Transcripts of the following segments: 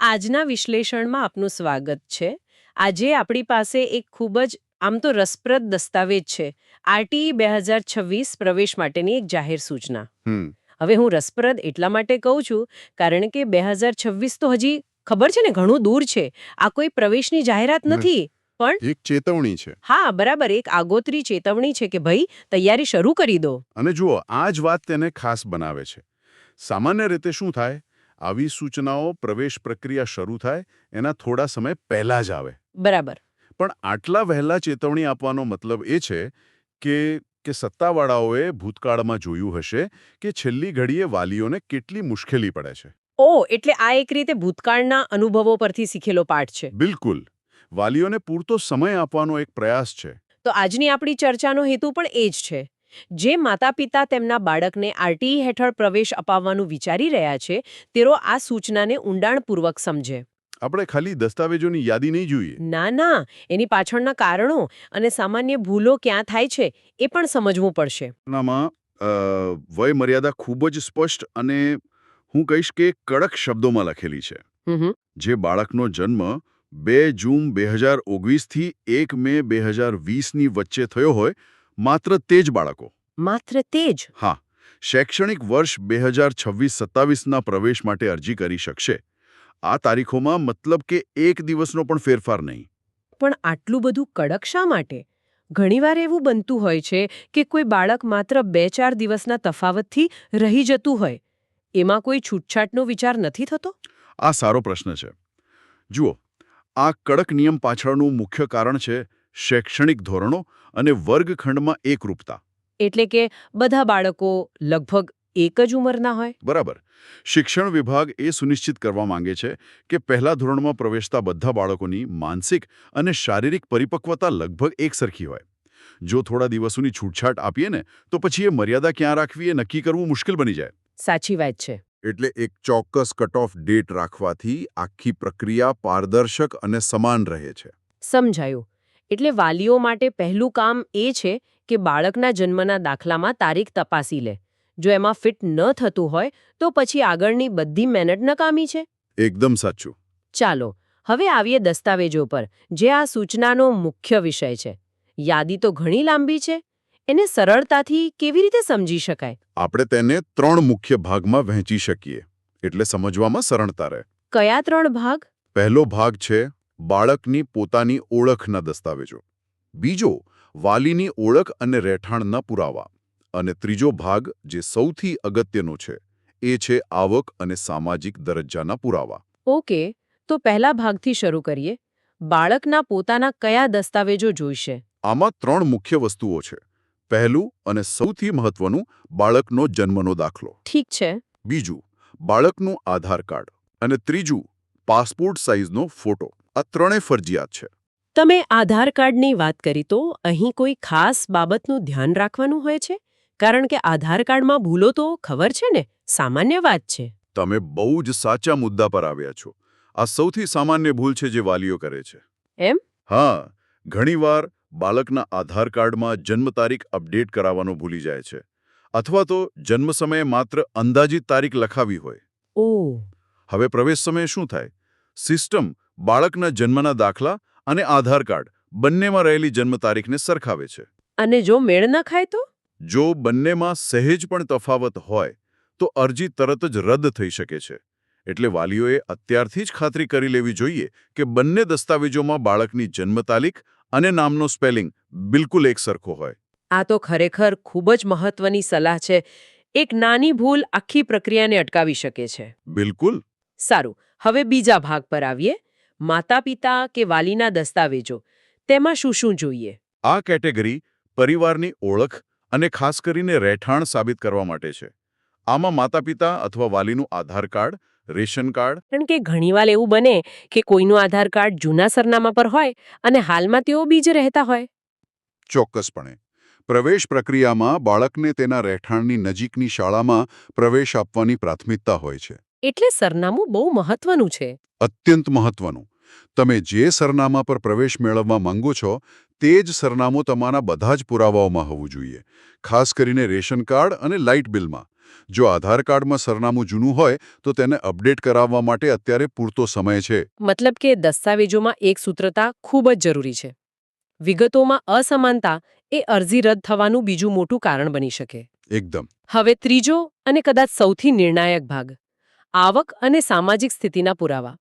આજના વિશ્લેષણમાં આપનું સ્વાગત છે. આજે આપણી પાસે એક ખૂબ જ આમ તો રસપ્રદ દસ્તાવેજ છે. આરટીઈ 2026 પ્રવેશ માટેની એક જાહેર સૂચના. હવે હું રસપ્રદ એટલા માટે કહું છું કારણ કે 2026 તો હજી ખબર છે ને ઘણું દૂર છે. આ કોઈ પ્રવેશની જાહેરાત નથી પણ એક ચેતવણી છે. હા બરાબર, એક આગોતરી ચેતવણી છે કે ભાઈ તૈયારી શરૂ કરી દો. અને જુઓ, આ જ વાત તેને ખાસ બનાવે છે. સામાન્ય રીતે શું થાય, આવી સૂચનાઓ પ્રવેશ પ્રક્રિયા શરૂ થાય એના થોડા સમય પહેલા જ આવે. બરાબર. પણ આટલા વહેલા ચેતવણી આપવાનો મતલબ એ છે કે સત્તાવાળાઓએ ભૂતકાળમાં જોયું હશે કે છેલ્લી ઘડીએ વાલીઓને કેટલી મુશ્કેલી પડે છે. એટલે આ એક રીતે ભૂતકાળના અનુભવો પરથી શીખેલો પાઠ છે. બિલકુલ. વાલીઓને પૂરતો સમય આપવાનો એક પ્રયાસ છે. તો આજની આપણી ચર્ચાનો હેતુ પણ એ જ છે. જે માતા પિતા તેમના બાળકને આરટીઈ હેઠળ પ્રવેશ અપાવવાનું વિચારી રહ્યા છે તેઓ આ સૂચનાને ઊંડાણપૂર્વક સમજે. આપણે ખાલી દસ્તાવેજોની યાદી નહીં જોઈએ. ના, એની પાછળના કારણો અને સામાન્ય ભૂલો ક્યાં થાય છે એ પણ સમજવું પડશે. નામાં વય મર્યાદા ખૂબ જ સ્પષ્ટ અને હું કહીશ કે કડક શબ્દોમાં લખેલી છે. જે બાળકનો જન્મ 2 જૂન 2019 થી 1 મે 2020ની વચ્ચે થયો હોય, માત્ર તે જ બાળકો. માત્ર તે જ? હા, શૈક્ષણિક વર્ષ 2026-27ના પ્રવેશ માટે અરજી કરી શકશે. આ તારીખોમાં મતલબ કે એક દિવસનો પણ ફેરફાર નહીં. પણ આટલું બધું કડક શા માટે? ઘણીવાર એવું બનતું હોય છે કે કોઈ બાળક માત્ર 2-4 દિવસના તફાવતથી રહી જતું હોય. એમાં કોઈ છૂટછાટનો વિચાર નથી થતો? આ સારો પ્રશ્ન છે. જુઓ, આ કડક નિયમ પાછળનું મુખ્ય કારણ છે શૈક્ષણિક ધોરણો અને વર્ગખંડમાં એકરૂપતા. એટલે કે બધા બાળકો લગભગ એક જ ઉંમરના હોય? બરાબર. શિક્ષણ વિભાગ એ સુનિશ્ચિત કરવા માંગે છે કે પહેલા ધોરણમાં પ્રવેશતા બધા બાળકોની માનસિક અને શારીરિક પરિપક્વતા લગભગ એકસરખી હોય. જો થોડા દિવસોની છૂટછાટ આપીએ ને તો પછી એ મર્યાદા ક્યાં રાખવી એ નક્કી કરવું મુશ્કેલ બની જાય. સાચી વાત છે. એટલે એક ચોક્કસ કટ ઓફ ડેટ રાખવાથી આખી પ્રક્રિયા પારદર્શક અને સમાન રહે છે. સમજાયું. એટલે વાલીઓ માટે પહેલું કામ એ છે કે બાળકના જન્મના દાખલામાં તારીખ તપાસી લે. જો એમાં ફિટ ન થતું હોય તો પછી આગળની બધી મહેનત નકામી છે. એકદમ સાચું. ચાલો હવે આવીએ દસ્તાવેજો પર, જે આ સૂચનાનો મુખ્ય વિષય છે. યાદી તો ઘણી લાંબી છે. એને સરળતાથી કેવી રીતે સમજી શકાય? આપણે તેને 3 મુખ્ય ભાગમાં વહેંચી શકીએ, એટલે સમજવામાં સરળતા રહે. કયા 3 ભાગ? પહેલો ભાગ છે બાળકની પોતાની ઓળખના દસ્તાવેજો. બીજો, વાલીની ઓળખ અને રહેઠાણના પુરાવા. અને ત્રીજો ભાગ, જે સૌથી અગત્યનો છે, એ છે આવક અને સામાજિક દરજ્જાના પુરાવા. ઓકે, તો પહેલા ભાગથી શરૂ કરીએ. બાળકના પોતાના કયા દસ્તાવેજો જોઈશે? આમાં 3 મુખ્ય વસ્તુઓ છે. પહેલું અને સૌથી મહત્વનું, બાળકનો જન્મનો દાખલો. ઠીક છે. બીજું, બાળકનું આધાર કાર્ડ. અને ત્રીજું, પાસપોર્ટ સાઇઝનો ફોટો. આ 3 ફરજિયાત છે. તમે આધાર કાર્ડની વાત કરી તો અહીં કોઈ ખાસ બાબતનું ધ્યાન રાખવાનું હોય છે? કારણ કે આધાર કાર્ડમાં ભૂલો તો ખબર છે ને, સામાન્ય વાત છે. તમે બહુ જ સાચા મુદ્દા પર આવ્યા છો. આ સૌથી સામાન્ય ભૂલ છે જે વાલીઓ કરે છે. એમ? હા, ઘણીવાર બાળકના આધાર કાર્ડમાં જન્મ તારીખ અપડેટ કરાવવાનો ભૂલી જાય છે. અથવા તો જન્મ સમયે માત્ર અંદાજિત તારીખ લખાવી હોય. ઓહ. હવે પ્રવેશ સમયે શું થાય? સિસ્ટમ બાળકના જન્મના દાખલા અને આધાર કાર્ડ બંનેમાં રહેલી જન્મ તારીખને સરખાવે છે. અને જો મેળ ન ખાય તો? જો બંનેમાં સહેજ પણ તફાવત હોય તો અરજી તરત જ રદ થઈ શકે છે. એટલે વાલીઓએ અત્યારથી જ ખાતરી કરી લેવી જોઈએ કે બંને દસ્તાવેજોમાં બાળકની જન્મ તારીખ અને નામનો સ્પેલિંગ બિલકુલ એકસરખો હોય. આ તો ખરેખર ખૂબ જ મહત્વની સલાહ છે. એક નાની ભૂલ આખી પ્રક્રિયાને અટકાવી શકે છે. બિલકુલ. સારું, હવે બીજા ભાગ પર આવીએ. માતા પિતા કે વાલીના દસ્તાવેજો, તેમાં શું શું જોઈએ? આ કેટેગરી પરિવારની ઓળખ અને ખાસ કરીને રહેઠાણ સાબિત કરવા માટે છે. આમાં માતા પિતા અથવા વાલીનું આધાર કાર્ડ, રેશન કાર્ડ. કારણ કે ઘણીવાર એવું બને કે કોઈનું આધાર કાર્ડ જૂના સરનામા પર હોય અને હાલમાં તેઓ બીજે રહેતા હોય. ચોક્કસપણે. પ્રવેશ પ્રક્રિયામાં બાળકને તેના રહેઠાણની નજીકની શાળામાં પ્રવેશ આપવાની પ્રાથમિકતા હોય છે. એટલે સરનામું બહુ મહત્વનું છે. અત્યંત મહત્વનું. તમે જે સરનામા પર પ્રવેશ મેળવવા માંગો છો તે જ સરનામું તમારા બધા જ પુરાવાઓમાં હોવું જોઈએ. ખાસ કરીને રેશન કાર્ડ અને લાઇટ બિલમાં. જો આધાર કાર્ડમાં સરનામું જૂનું હોય તો તેને અપડેટ કરાવવા માટે અત્યારે પૂરતો સમય છે. મતલબ કે દસ્તાવેજોમાં એકસૂત્રતા ખૂબ જ જરૂરી છે. વિગતોમાં અસમાનતા એ અરજી રદ થવાનું બીજું મોટું કારણ બની શકે. એકદમ. હવે ત્રીજો અને કદાચ સૌથી નિર્ણાયક ભાગ આવક અને સામાજિક સ્થિતિના પુરાવા.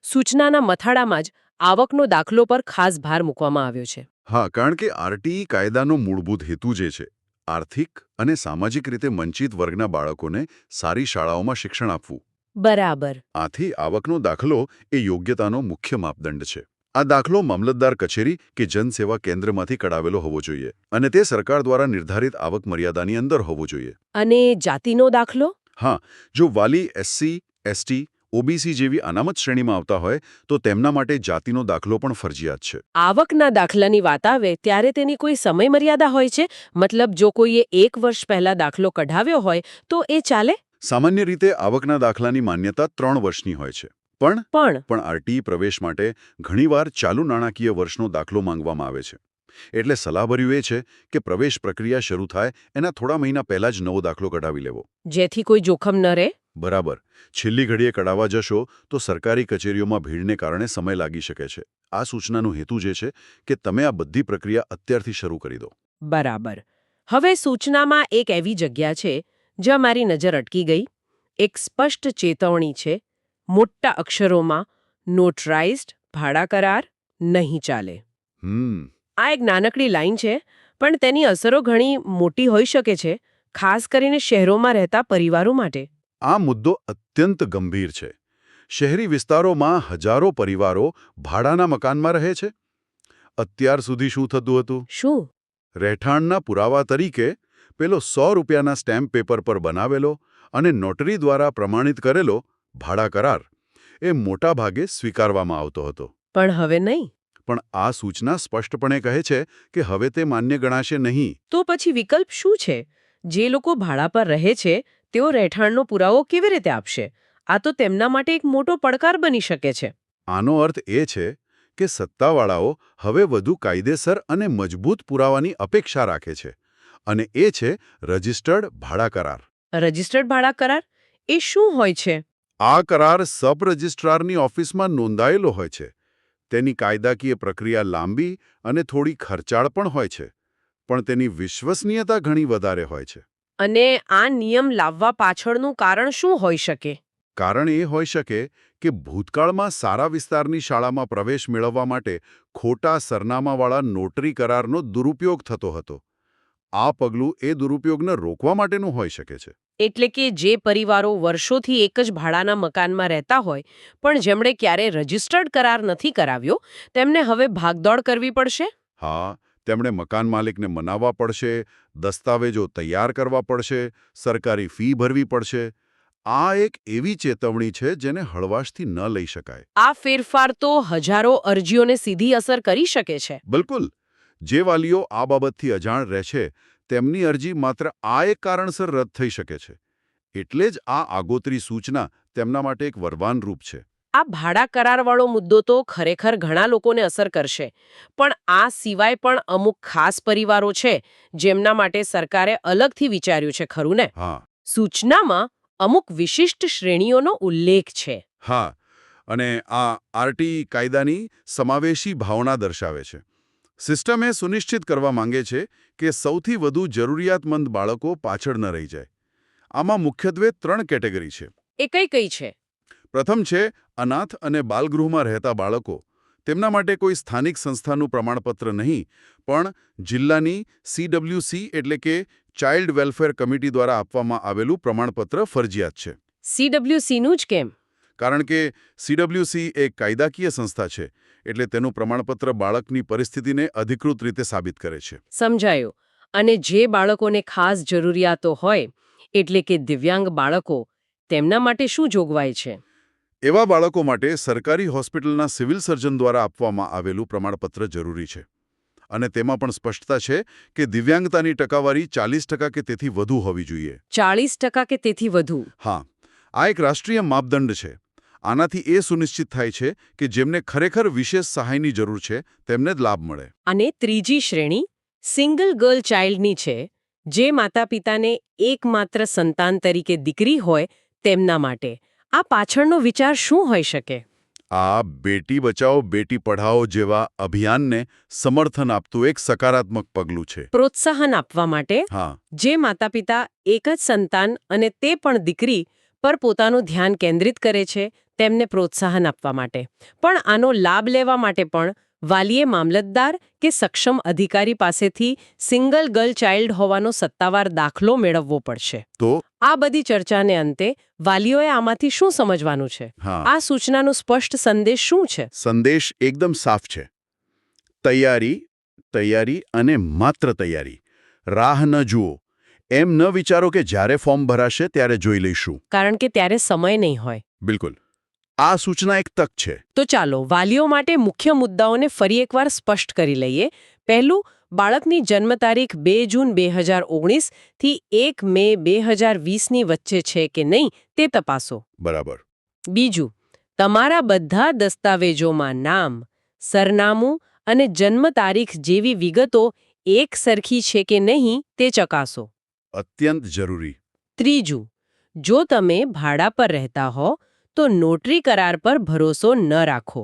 સૂચનાના મથાળામાં જ આવકનો દાખલો પર ખાસ ભાર મૂકવામાં આવ્યો છે. હા, કારણ કે આરટીઈ કાયદાનો મૂળભૂત હેતુ જે છે આર્થિક અને સામાજિક રીતે વંચિત વર્ગના બાળકોને સારી શાળાઓમાં શિક્ષણ આપવું. બરાબર. આથી આવકનો દાખલો એ યોગ્યતાનો મુખ્ય માપદંડ છે. આ દાખલો મામલતદાર કચેરી કે જનસેવા કેન્દ્રમાંથી કઢાવેલો હોવો જોઈએ અને તે સરકાર દ્વારા નિર્ધારિત આવક મર્યાદાની અંદર હોવો જોઈએ. અને જાતિનો દાખલો? હા, જો વાલી એસસી, એસટી, ઓબીસી જેવી અનામત શ્રેણીમાં આવતા હોય તો તેમના માટે જાતિનો દાખલો પણ ફરજિયાત છે. આવકના દાખલાની વાત આવે ત્યારે તેની કોઈ સમય મર્યાદા હોય છે? મતલબ જો કોઈએ 1 વર્ષ પહેલા દાખલો કઢાવ્યો હોય તો એ ચાલે? સામાન્ય રીતે આવકના દાખલાની માન્યતા 3 વર્ષની હોય છે. પણ આરટીઈ પ્રવેશ માટે ઘણીવાર ચાલુ નાણાકીય વર્ષનો દાખલો માંગવામાં આવે છે. એટલે સલાહભર્યું એ છે કે પ્રવેશ પ્રક્રિયા શરૂ થાય એના થોડા મહિના પહેલા જ નવો દાખલો કઢાવી લેવો. જેથી કોઈ જોખમ ન રહે? બરાબર. છેલ્લી ઘડીએ કઢાવવા જશો તો સરકારી કચેરીઓમાં ભીડને કારણે સમય લાગી શકે છે. આ સૂચનાનો હેતુ જે છે કે તમે આ બધી પ્રક્રિયા અત્યારથી શરૂ કરી દો. બરાબર. હવે સૂચનામાં એક એવી જગ્યા છે જ્યાં મારી નજર અટકી ગઈ. એક સ્પષ્ટ ચેતવણી છે. મોટા અક્ષરોમાં નોટરાઇઝ્ડ ભાડા કરાર નહીં ચાલે. આ એક નાનકડી લાઈન છે પણ તેની અસરો ઘણી મોટી હોઈ શકે છે, ખાસ કરીને શહેરોમાં રહેતા પરિવારો માટે. આ મુદ્દો અત્યંત ગંભીર છે. શહેરી વિસ્તારોમાં હજારો પરિવારો ભાડાના મકાનમાં રહે છે. અત્યાર સુધી શું થતું હતું? શું? રહેઠાણના પુરાવા તરીકે પેલો 100 રૂપિયાના સ્ટેમ્પ પેપર પર બનાવેલો અને નોટરી દ્વારા પ્રમાણિત કરેલો ભાડા કરાર એ મોટા ભાગે સ્વીકારવામાં આવતો હતો. પણ હવે નહીં. પણ આ સૂચના સ્પષ્ટપણે કહે છે કે હવે તે માન્ય ગણાશે નહીં. તો પછી વિકલ્પ શું છે? જે લોકો ભાડા પર રહે છે તેઓ રહેઠાણનો પુરાવો કેવી રીતે આપશે? આ તો તેમના માટે એક મોટો પડકાર બની શકે છે. આનો અર્થ એ છે કે સત્તાવાળાઓ હવે વધુ કાયદેસર અને મજબૂત પુરાવાની અપેક્ષા રાખે છે અને એ છે રજિસ્ટર્ડ ભાડા કરાર. રજિસ્ટર્ડ ભાડા કરાર એ શું હોય છે? આ કરાર સબ રજિસ્ટ્રારની ઓફિસમાં નોંધાયેલો હોય છે. તેની કાયદાકીય પ્રક્રિયા લાંબી અને થોડી ખર્ચાળ પણ હોય છે, પણ તેની વિશ્વસનીયતા ઘણી વધારે હોય છે. અને આ નિયમ લાવવા પાછળનું કારણ શું હોઈ શકે? કારણ એ હોઈ શકે કે ભૂતકાળમાં સારા વિસ્તારની શાળામાં પ્રવેશ મેળવવા માટે ખોટા સરનામાવાળા નોટરી કરારનો દુરુપયોગ થતો હતો. આ પગલું એ દુરુપયોગને રોકવા માટેનું હોઈ શકે છે. એટલે કે જે પરિવારો વર્ષોથી એક જ ભાડાના મકાનમાં રહેતા હોય પણ જેમણે ક્યારેય રજિસ્ટર્ડ કરાર નથી કરાવ્યો તેમને હવે ભાગદોડ કરવી પડશે? હા, તેમણે મકાન માલિકને મનાવવા પડશે, દસ્તાવેજો તૈયાર કરવા પડશે, સરકારી ફી ભરવી પડશે. આ એક એવી ચેતવણી છે જેને હળવાશથી ન લઈ શકાય. આ ફેરફાર તો હજારો અરજીઓને સીધી અસર કરી શકે છે. બિલકુલ. જે વાલીઓ આ બાબતથી અજાણ રહે છે તેમની અરજી માત્ર આ એક કારણસર રદ થઈ શકે છે. એટલે જ આ આગોતરી સૂચના તેમના માટે એક વરદાન રૂપ છે. આ ભાડા કરારવાળો મુદ્દો તો ખરેખર ઘણા લોકોને અસર કરશે, પણ આ સિવાય પણ અમુક ખાસ પરિવારો છે જેમના માટે સરકારે અલગથી વિચાર્યું છે, ખરું ને? હા. સૂચનામાં અમુક વિશિષ્ટ શ્રેણીઓનો ઉલ્લેખ છે. હા, અને આ આરટીઈ કાયદાની સમાવેશી ભાવના દર્શાવે છે. સિસ્ટમ એ સુનિશ્ચિત કરવા માંગે છે કે સૌથી વધુ જરૂરિયાતમંદ બાળકો પાછળ ન રહી જાય. આમાં મુખ્યત્વે 3 કેટેગરી છે. એ કઈ કઈ છે? પ્રથમ છે અનાથ અને બાલગૃહમાં રહેતા બાળકો. તેમના માટે કોઈ સ્થાનિક સંસ્થાનું પ્રમાણપત્ર નહીં, પણ જિલ્લાની CWC એટલે કે ચાઇલ્ડ વેલફેર કમિટી દ્વારા આપવામાં આવેલું પ્રમાણપત્ર ફરજિયાત છે. CWCનું જ કેમ? કારણ કે CWC એક કાયદાકીય સંસ્થા છે, એટલે તેનું પ્રમાણપત્ર બાળકની પરિસ્થિતિને અધિકૃત રીતે સાબિત કરે છે. સમજાયું. અને જે બાળકોને ખાસ જરૂરિયાતો હોય, એટલે કે દિવ્યાંગ બાળકો, તેમના માટે શું જોગવાઈ છે? એવા બાળકો માટે સરકારી હોસ્પિટલના સિવિલ સર્જન દ્વારા આપવામાં આવેલું પ્રમાણપત્ર જરૂરી છે. અને તેમાં પણ સ્પષ્ટતા છે કે દિવ્યાંગતાની ટકાવારી 40% કે તેથી વધુ હોવી જોઈએ. 40% કે તેથી વધુ? હા, આ એક રાષ્ટ્રીય માપદંડ છે. આનાથી એ સુનિશ્ચિત થાય છે કે જેમને ખરેખર વિશેષ સહાયની જરૂર છે તેમને જ લાભ મળે. અને ત્રીજી શ્રેણી સિંગલ ગર્લ ચાઇલ્ડની છે, જે માતા પિતાને એકમાત્ર સંતાન તરીકે દીકરી હોય તેમના માટે આ પાછળનો વિચાર શું હોઈ શકે? આ બેટી બચાવો બેટી પઢાઓ જેવા અભિયાનને સમર્થન આપતું એક સકારાત્મક પગલું છે. પ્રોત્સાહન આપવા માટે હા, જે માતા પિતા એક જ સંતાન અને તે પણ દીકરી પર પોતાનું ધ્યાન કેન્દ્રિત કરે છે તેમને પ્રોત્સાહન આપવા માટે. પણ આનો લાભ લેવા માટે પણ વાલીએ મામલતદાર કે સક્ષમ અધિકારી પાસેથી સિંગલ ગર્લ ચાઇલ્ડ હોવાનો સત્તાવાર દાખલો મેળવવો પડશે. તો આ બધી ચર્ચાને અંતે વાલીઓએ આમાંથી શું સમજવાનું છે? હા, આ સૂચનાનો સ્પષ્ટ સંદેશ શું છે? સંદેશ એકદમ સાફ છે. તૈયારી, તૈયારી અને માત્ર તૈયારી. રાહ ન જુઓ. એમ ન વિચારો કે જ્યારે ફોર્મ ભરાશે ત્યારે જોઈ લઈશું. કારણ કે ત્યારે સમય નહીં હોય. બિલકુલ. આ સૂચના એક તક છે. તો ચાલો વાલીઓ માટે મુખ્ય મુદ્દાઓને ફરી એકવાર સ્પષ્ટ કરી લઈએ. પહેલું, બાળકની જન્મ તારીખ 2 જૂન 2019 થી 1 મે 2020ની વચ્ચે છે કે નહીં તે તપાસો. બરાબર. બીજું, તમારા બધા દસ્તાવેજોમાં નામ, સરનામું અને જન્મ તારીખ જેવી વિગતો એક સરખી છે કે નહીં તે ચકાસો. અત્યંત જરૂરી. ત્રીજું, જો તમે ભાડા પર રહેતા હો તો નોટરી કરાર પર ભરોસો ન રાખો.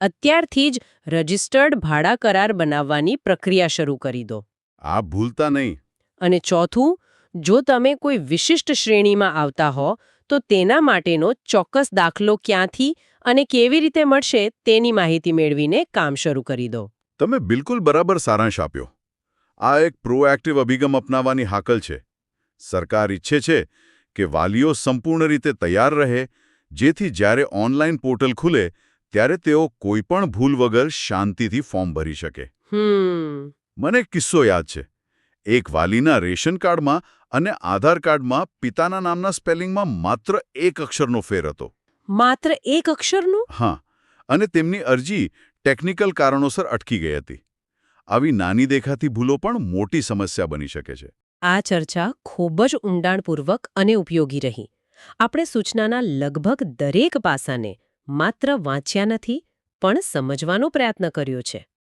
અત્યારથી જ રજિસ્ટર્ડ ભાડા કરાર બનાવવાની પ્રક્રિયા શરૂ કરી દો. આ ભૂલતા નહીં. અને ચોથું, જો તમે કોઈ વિશિષ્ટ શ્રેણીમાં આવતા હો તો તેના માટેનો ચોક્કસ દાખલો ક્યાંથી અને કેવી રીતે મળશે તેની માહિતી મેળવીને કામ શરૂ કરી દો. તમે બિલકુલ બરાબર સારાંશ આપ્યો. આ એક પ્રોએક્ટિવ અભિગમ અપનાવવાની હાકલ છે. સરકાર ઈચ્છે છે કે વાલીઓ સંપૂર્ણ રીતે તૈયાર રહે, જેથી જ્યારે ઓનલાઈન પોર્ટલ ખુલે ત્યારે તેઓ કોઈપણ ભૂલ વગર શાંતિથી ફોર્મ ભરી શકે. મને એક કિસ્સો યાદ છે. એક વાલીના રેશન કાર્ડમાં અને આધાર કાર્ડમાં પિતાના નામના સ્પેલિંગમાં માત્ર એક અક્ષરનો ફેર હતો. માત્ર એક અક્ષરનું? હા, અને તેમની અરજી ટેકનિકલ કારણોસર અટકી ગઈ હતી. આવી નાની દેખાતી ભૂલો પણ મોટી સમસ્યા બની શકે છે. આ ચર્ચા ખૂબ જ ઊંડાણપૂર્વક અને ઉપયોગી રહી. આપણે સૂચનાના લગભગ દરેક પાસાને માત્ર વાંચ્યા નથી પણ સમજવાનો પ્રયત્ન કર્યો છે.